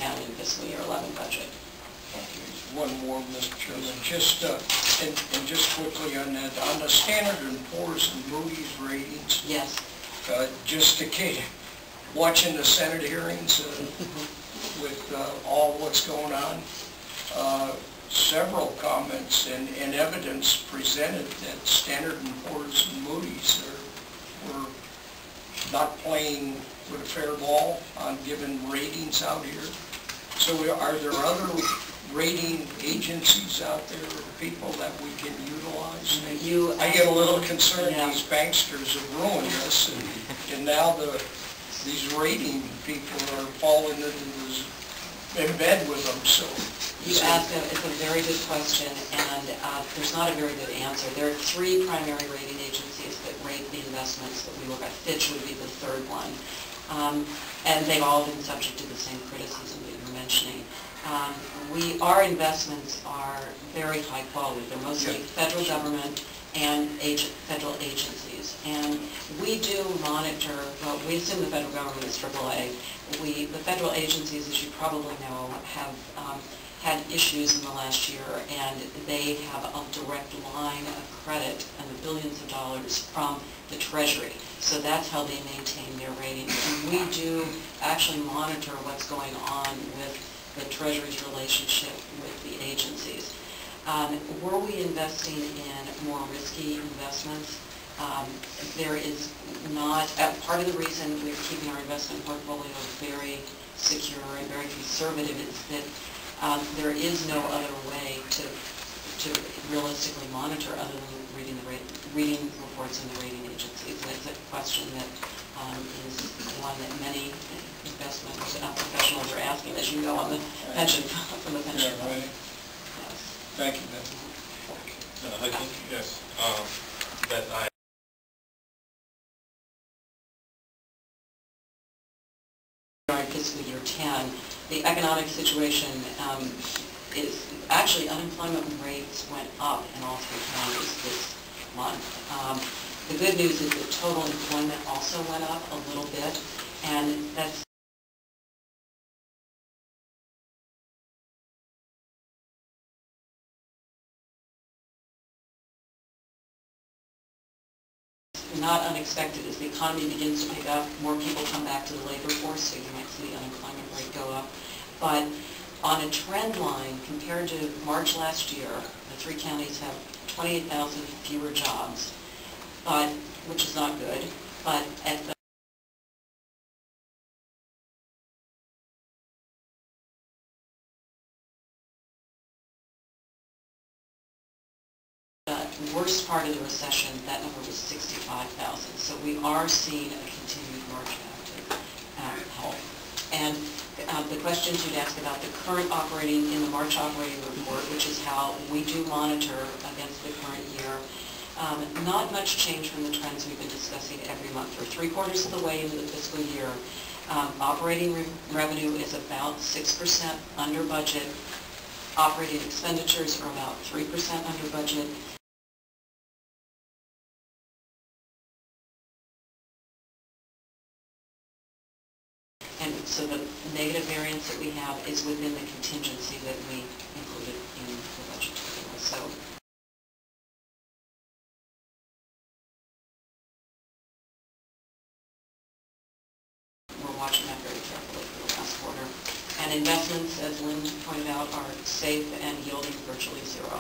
10 and fiscal year 11 budget. One more, Mr. Chairman, just and just quickly on that, on the Standard & Poor's and Moody's ratings. Yes. Just watching the Senate hearings with all what's going on, several comments and evidence presented that Standard & Poor's and Moody's were not playing with a fair ball on giving ratings out here. So are there other rating agencies out there, people that we can utilize? I get a little concerned. Yeah. These banksters have ruined us, and now these rating people are falling in bed with them. So you asked it's a very good question, and there's not a very good answer. There are three primary rating agencies that rate the investments that we look at. Fitch would be the third one, and they've all been subject to the same criticism that you're mentioning. Our investments are very high quality. They're mostly federal government and federal agencies. And we do monitor, well, we assume the federal government is AAA. The federal agencies, as you probably know, have had issues in the last year, and they have a direct line of credit and the billions of dollars from the Treasury. So that's how they maintain their ratings. And we do actually monitor what's going on with the Treasury's relationship with the agencies. Were we investing in more risky investments? There is not, part of the reason we're keeping our investment portfolio very secure and very conservative is that there is no other way to realistically monitor other than reading reports in the rating agencies. And it's a question that is one that many investment professionals are asking, as you know, on the pension, from the pension fund. Right. Yes. Thank you, Beth. I think, yes, that fiscal year 10, the economic situation is actually unemployment rates went up in all three counties this month. The good news is that total employment also went up a little bit, and that's not unexpected. As the economy begins to pick up, more people come back to the labor force, so you might see the unemployment rate go up. But on a trend line, compared to March last year, the three counties have 28,000 fewer jobs, which is not good. But at the worst part of the recession, that number was 65,000. So we are seeing a continued march back to health. And the questions you'd ask about the current operating, in the March operating report, which is how we do monitor against the current year, not much change from the trends we've been discussing every month. We're 3/4 of the way into the fiscal year. Operating revenue is about 6% under budget. Operating expenditures are about 3% under budget. And so the negative variance that we have is within the contingency that we included in the budget. So we're watching that very carefully for the last quarter. And investments, as Lynn pointed out, are safe and yielding virtually zero.